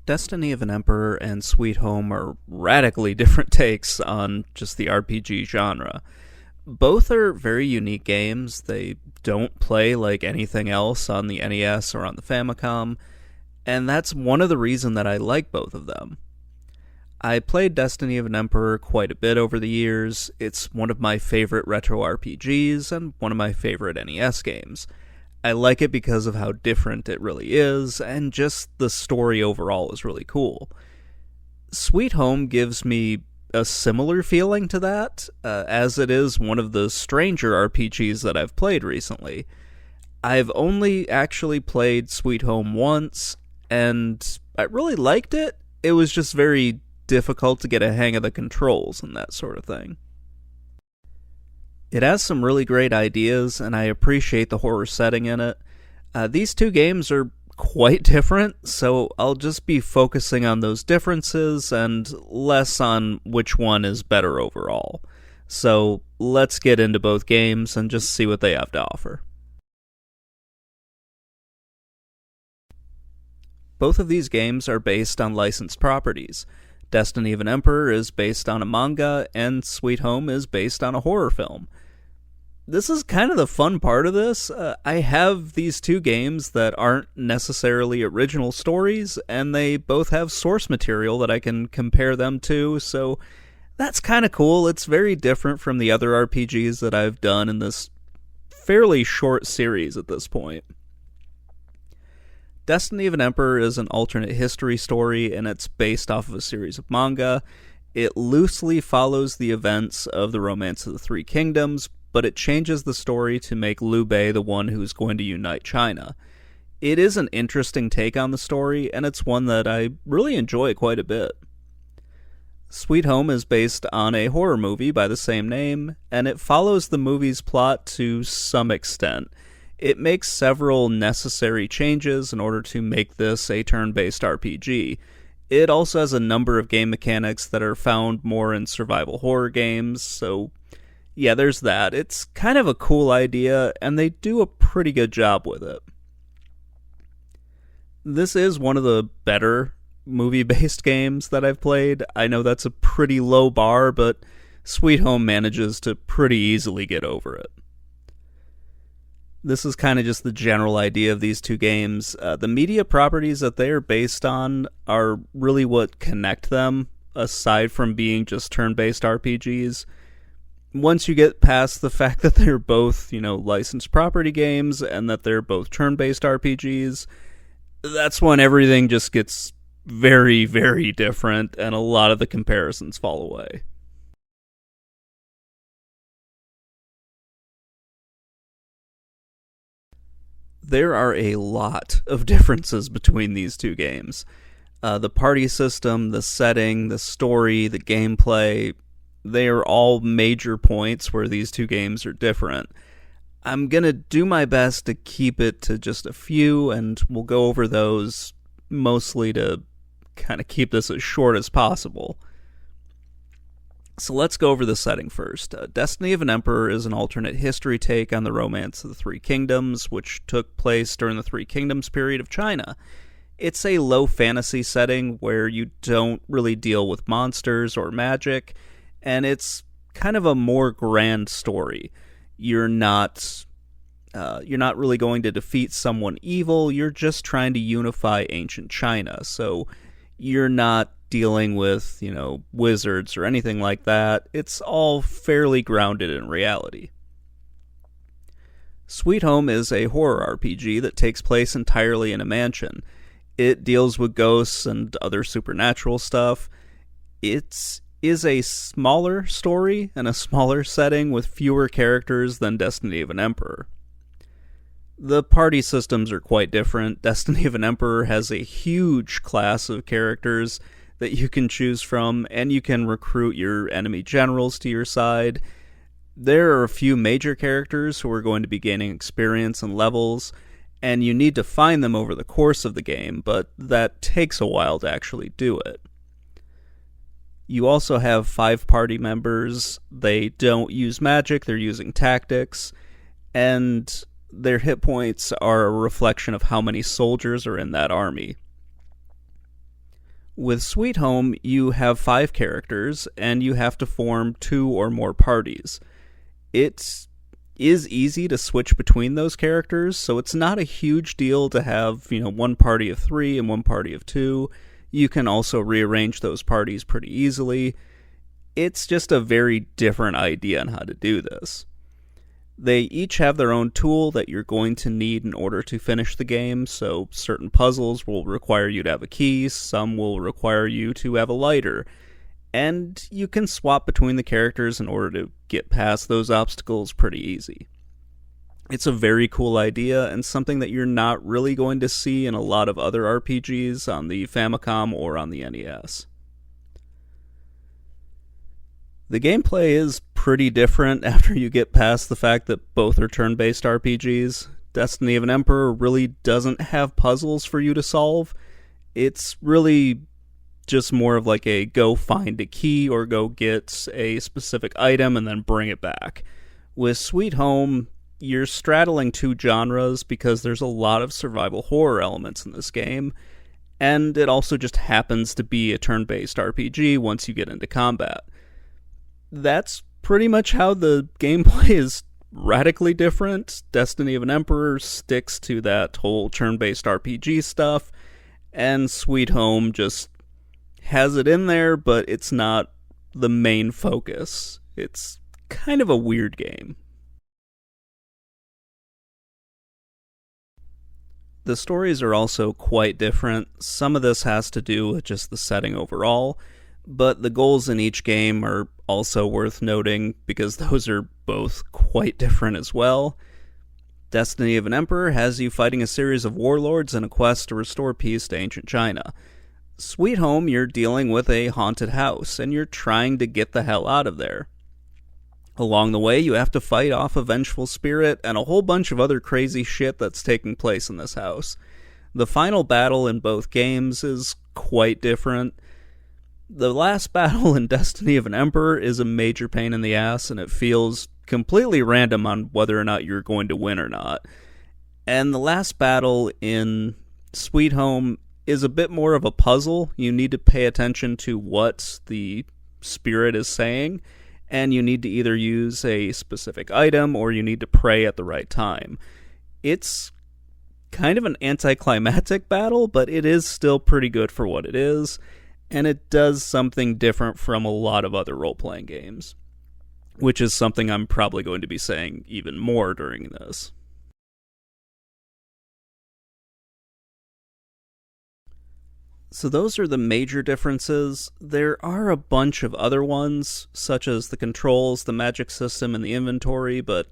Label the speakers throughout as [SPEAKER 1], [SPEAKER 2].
[SPEAKER 1] Destiny of an Emperor and Sweet Home are radically different takes on just the RPG genre. Both are very unique games. They don't play like anything else on the NES or on the Famicom, and that's one of the reasons that I like both of them. I played Destiny of an Emperor quite a bit over the years. It's one of my favorite retro RPGs and one of my favorite NES games. I like it because of how different it really is, and just the story overall is really cool. Sweet Home gives me a similar feeling to that, as it is one of the stranger RPGs that I've played recently. I've only actually played Sweet Home once, and I really liked it. It was just very difficult to get a hang of the controls and that sort of thing. It has some really great ideas, and I appreciate the horror setting in it. These two games are quite different, so I'll just be focusing on those differences and less on which one is better overall. So let's get into both games and just see what they have to offer. Both of these games are based on licensed properties. Destiny of an Emperor is based on a manga, and Sweet Home is based on a horror film. This is kind of the fun part of this. I have these two games that aren't necessarily original stories, and they both have source material that I can compare them to, so that's kind of cool. It's very different from the other RPGs that I've done in this fairly short series at this point. Destiny of an Emperor is an alternate history story, and it's based off of a series of manga. It loosely follows the events of the Romance of the Three Kingdoms, but it changes the story to make Liu Bei the one who's going to unite China. It is an interesting take on the story, and it's one that I really enjoy quite a bit. Sweet Home is based on a horror movie by the same name, and it follows the movie's plot to some extent. It makes several necessary changes in order to make this a turn-based RPG. It also has a number of game mechanics that are found more in survival horror games, so yeah, there's that. It's kind of a cool idea, and they do a pretty good job with it. This is one of the better movie-based games that I've played. I know that's a pretty low bar, but Sweet Home manages to pretty easily get over it. This is kind of just the general idea of these two games. The media properties that they are based on are really what connect them, aside from being just turn-based RPGs. Once you get past the fact that they're both, licensed property games and that they're both turn-based RPGs, that's when everything just gets very, very different and a lot of the comparisons fall away. There are a lot of differences between these two games. The party system, the setting, the story, the gameplay, they are all major points where these two games are different. I'm going to do my best to keep it to just a few, and we'll go over those mostly to kind of keep this as short as possible. So let's go over the setting first. Destiny of an Emperor is an alternate history take on the Romance of the Three Kingdoms, which took place during the Three Kingdoms period of China. It's a low fantasy setting where you don't really deal with monsters or magic, and it's kind of a more grand story. You're not really going to defeat someone evil, you're just trying to unify ancient China, so you're not dealing with, wizards or anything like that. It's all fairly grounded in reality. Sweet Home is a horror RPG that takes place entirely in a mansion. It deals with ghosts and other supernatural stuff. It is a smaller story and a smaller setting with fewer characters than Destiny of an Emperor. The party systems are quite different. Destiny of an Emperor has a huge class of characters that you can choose from, and you can recruit your enemy generals to your side. There are a few major characters who are going to be gaining experience and levels, and you need to find them over the course of the game, but that takes a while to actually do it. You also have 5 party members. They don't use magic, they're using tactics, and their hit points are a reflection of how many soldiers are in that army. With Sweet Home, you have 5 characters, and you have to form 2 or more parties. It is easy to switch between those characters, so it's not a huge deal to have, one party of 3 and one party of 2. You can also rearrange those parties pretty easily. It's just a very different idea on how to do this. They each have their own tool that you're going to need in order to finish the game, so certain puzzles will require you to have a key, some will require you to have a lighter, and you can swap between the characters in order to get past those obstacles pretty easy. It's a very cool idea, and something that you're not really going to see in a lot of other RPGs on the Famicom or on the NES. The gameplay is pretty different after you get past the fact that both are turn-based RPGs. Destiny of an Emperor really doesn't have puzzles for you to solve. It's really just more of like a go find a key or go get a specific item and then bring it back. With Sweet Home, you're straddling 2 genres because there's a lot of survival horror elements in this game, and it also just happens to be a turn-based RPG once you get into combat. That's pretty much how the gameplay is radically different. Destiny of an Emperor sticks to that whole turn-based RPG stuff, and Sweet Home just has it in there, but it's not the main focus. It's kind of a weird game. The stories are also quite different. Some of this has to do with just the setting overall, but the goals in each game are also worth noting because those are both quite different as well. Destiny of an Emperor has you fighting a series of warlords in a quest to restore peace to ancient China. Sweet Home, you're dealing with a haunted house, and you're trying to get the hell out of there. Along the way, you have to fight off a vengeful spirit and a whole bunch of other crazy shit that's taking place in this house. The final battle in both games is quite different. The last battle in Destiny of an Emperor is a major pain in the ass, and it feels completely random on whether or not you're going to win or not. And the last battle in Sweet Home is a bit more of a puzzle. You need to pay attention to what the spirit is saying, and you need to either use a specific item or you need to pray at the right time. It's kind of an anticlimactic battle, but it is still pretty good for what it is, and it does something different from a lot of other role-playing games, which is something I'm probably going to be saying even more during this. So those are the major differences. There are a bunch of other ones, such as the controls, the magic system, and the inventory, but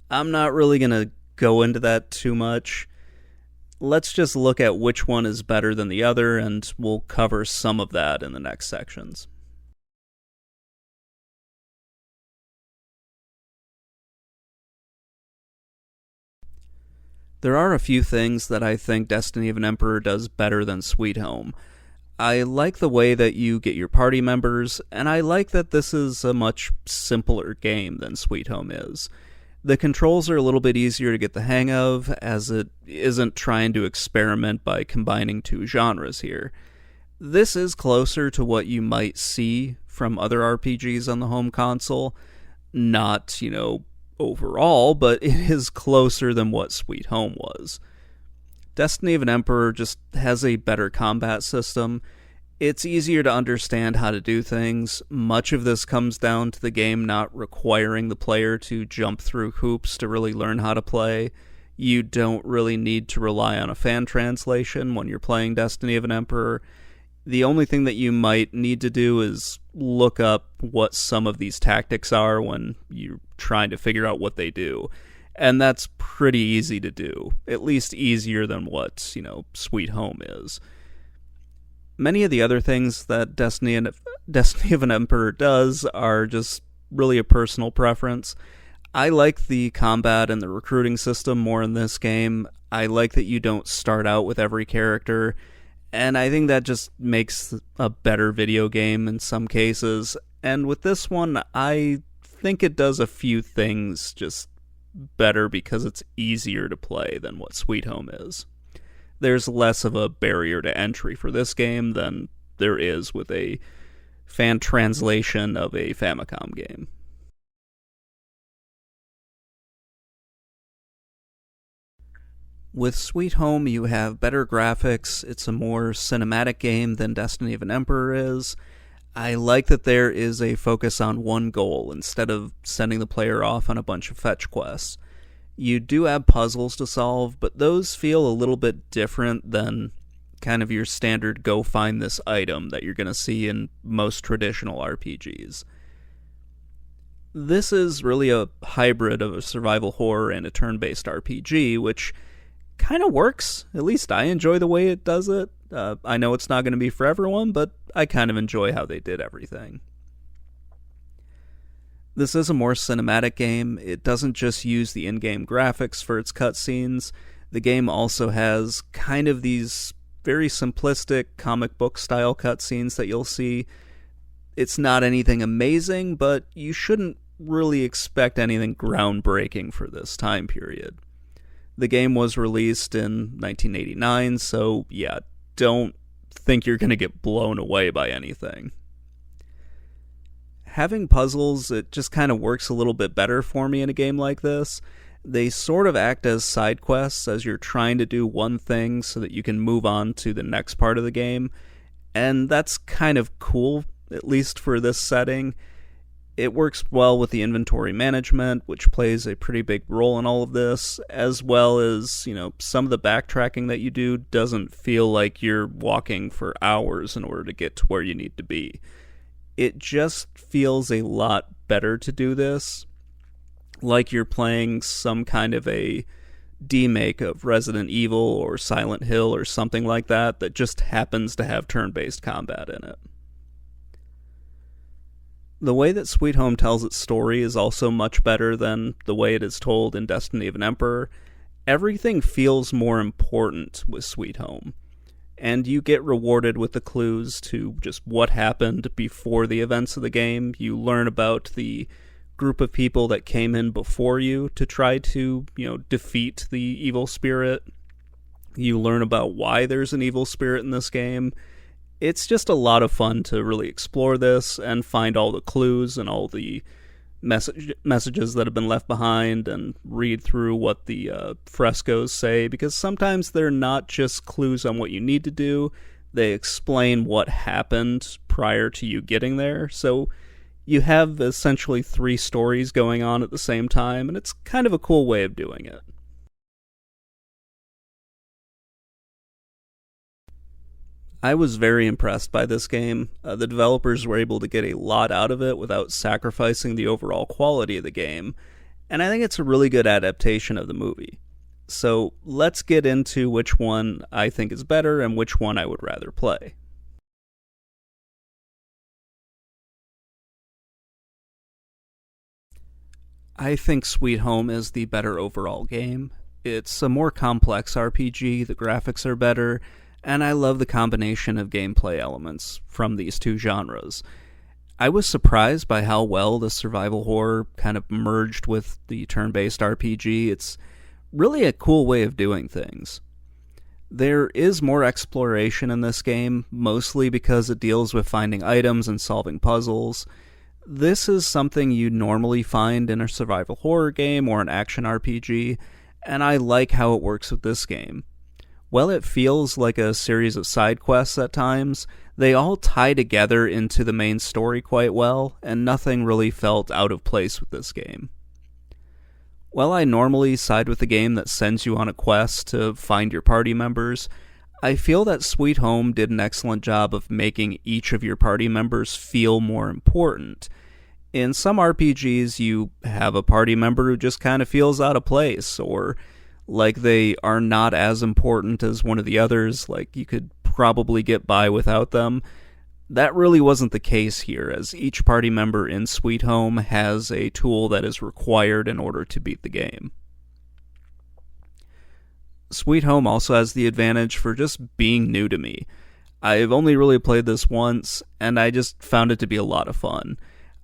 [SPEAKER 1] I'm not really going to go into that too much. Let's just look at which one is better than the other, and we'll cover some of that in the next sections. There are a few things that I think Destiny of an Emperor does better than Sweet Home. I like the way that you get your party members, and I like that this is a much simpler game than Sweet Home is. The controls are a little bit easier to get the hang of, as it isn't trying to experiment by combining 2 genres here. This is closer to what you might see from other RPGs on the home console. Not, overall, but it is closer than what Sweet Home was. Destiny of an Emperor just has a better combat system. It's easier to understand how to do things. Much of this comes down to the game not requiring the player to jump through hoops to really learn how to play. You don't really need to rely on a fan translation when you're playing Destiny of an Emperor. The only thing that you might need to do is look up what some of these tactics are when you're trying to figure out what they do. And that's pretty easy to do, at least easier than what, Sweet Home is. Many of the other things that Destiny of an Emperor does are just really a personal preference. I like the combat and the recruiting system more in this game. I like that you don't start out with every character, and I think that just makes a better video game in some cases. And with this one, I think it does a few things just better because it's easier to play than what Sweet Home is. There's less of a barrier to entry for this game than there is with a fan translation of a Famicom game. With Sweet Home, you have better graphics. It's a more cinematic game than Destiny of an Emperor is. I like that there is a focus on one goal instead of sending the player off on a bunch of fetch quests. You do have puzzles to solve, but those feel a little bit different than kind of your standard go find this item that you're going to see in most traditional RPGs. This is really a hybrid of a survival horror and a turn-based RPG, which kind of works. At least I enjoy the way it does it. I know it's not going to be for everyone, but I kind of enjoy how they did everything. This is a more cinematic game. It doesn't just use the in-game graphics for its cutscenes. The game also has kind of these very simplistic comic book style cutscenes that you'll see. It's not anything amazing, but you shouldn't really expect anything groundbreaking for this time period. The game was released in 1989, so yeah, don't think you're going to get blown away by anything. Having puzzles, it just kind of works a little bit better for me in a game like this. They sort of act as side quests as you're trying to do one thing so that you can move on to the next part of the game, and that's kind of cool, at least for this setting. It works well with the inventory management, which plays a pretty big role in all of this, as well as, some of the backtracking that you do doesn't feel like you're walking for hours in order to get to where you need to be. It just feels a lot better to do this, like you're playing some kind of a remake of Resident Evil or Silent Hill or something like that just happens to have turn-based combat in it. The way that Sweet Home tells its story is also much better than the way it is told in Destiny of an Emperor. Everything feels more important with Sweet Home, and you get rewarded with the clues to just what happened before the events of the game. You learn about the group of people that came in before you to try to, defeat the evil spirit. You learn about why there's an evil spirit in this game. It's just a lot of fun to really explore this and find all the clues and all the messages that have been left behind and read through what the frescoes say, because sometimes they're not just clues on what you need to do, they explain what happened prior to you getting there. So you have essentially 3 stories going on at the same time, and it's kind of a cool way of doing it. I was very impressed by this game. The developers were able to get a lot out of it without sacrificing the overall quality of the game, and I think it's a really good adaptation of the movie. So let's get into which one I think is better and which one I would rather play. I think Sweet Home is the better overall game. It's a more complex RPG, the graphics are better, and I love the combination of gameplay elements from these two genres. I was surprised by how well the survival horror kind of merged with the turn-based RPG. It's really a cool way of doing things. There is more exploration in this game, mostly because it deals with finding items and solving puzzles. This is something you normally find in a survival horror game or an action RPG, and I like how it works with this game. While it feels like a series of side quests at times, they all tie together into the main story quite well, and nothing really felt out of place with this game. While I normally side with the game that sends you on a quest to find your party members, I feel that Sweet Home did an excellent job of making each of your party members feel more important. In some RPGs, you have a party member who just kind of feels out of place, or like they are not as important as one of the others, like you could probably get by without them. That really wasn't the case here, as each party member in Sweet Home has a tool that is required in order to beat the game. Sweet Home also has the advantage for just being new to me. I've only really played this once, and I just found it to be a lot of fun.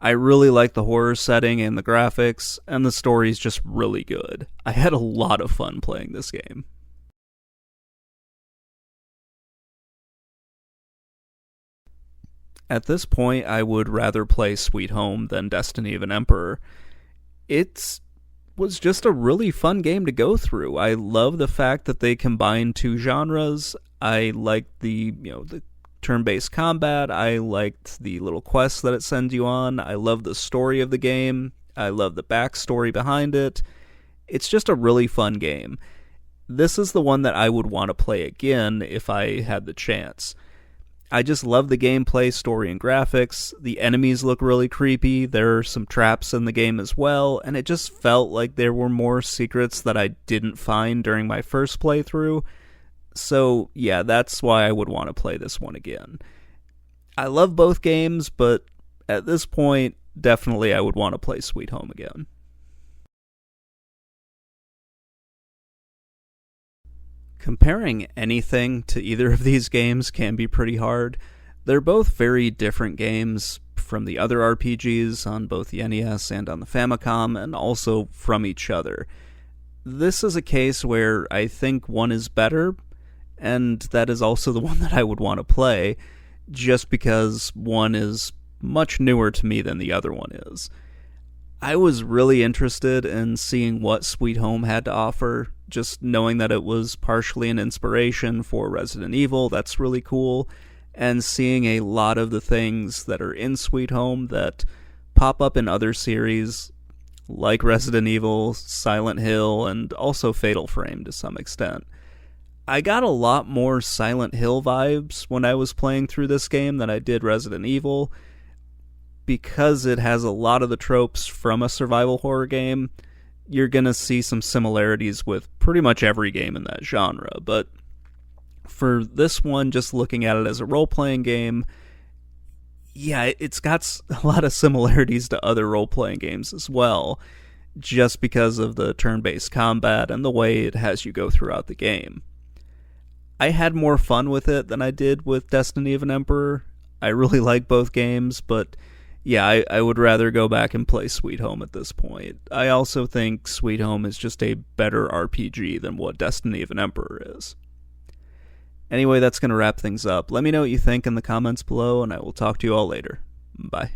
[SPEAKER 1] I really like the horror setting and the graphics, and the story's just really good. I had a lot of fun playing this game. At this point, I would rather play Sweet Home than Destiny of an Emperor. It was just a really fun game to go through. I love the fact that they combined two genres. I liked the turn-based combat. I liked the little quests that it sends you on. I love the story of the game. I love the backstory behind it. It's just a really fun game. This is the one that I would want to play again if I had the chance. I just love the gameplay, story, and graphics. The enemies look really creepy. There are some traps in the game as well, and it just felt like there were more secrets that I didn't find during my first playthrough. So, yeah, that's why I would want to play this one again. I love both games, but at this point, definitely I would want to play Sweet Home again. Comparing anything to either of these games can be pretty hard. They're both very different games from the other RPGs on both the NES and on the Famicom, and also from each other. This is a case where I think one is better, and that is also the one that I would want to play, just because one is much newer to me than the other one is. I was really interested in seeing what Sweet Home had to offer, just knowing that it was partially an inspiration for Resident Evil. That's really cool. And seeing a lot of the things that are in Sweet Home that pop up in other series, like Resident Evil, Silent Hill, and also Fatal Frame to some extent. I got a lot more Silent Hill vibes when I was playing through this game than I did Resident Evil, because it has a lot of the tropes from a survival horror game. You're going to see some similarities with pretty much every game in that genre, but for this one, just looking at it as a role-playing game, yeah, it's got a lot of similarities to other role-playing games as well, just because of the turn-based combat and the way it has you go throughout the game. I had more fun with it than I did with Destiny of an Emperor. I really like both games, but yeah, I would rather go back and play Sweet Home at this point. I also think Sweet Home is just a better RPG than what Destiny of an Emperor is. Anyway, that's going to wrap things up. Let me know what you think in the comments below, and I will talk to you all later. Bye.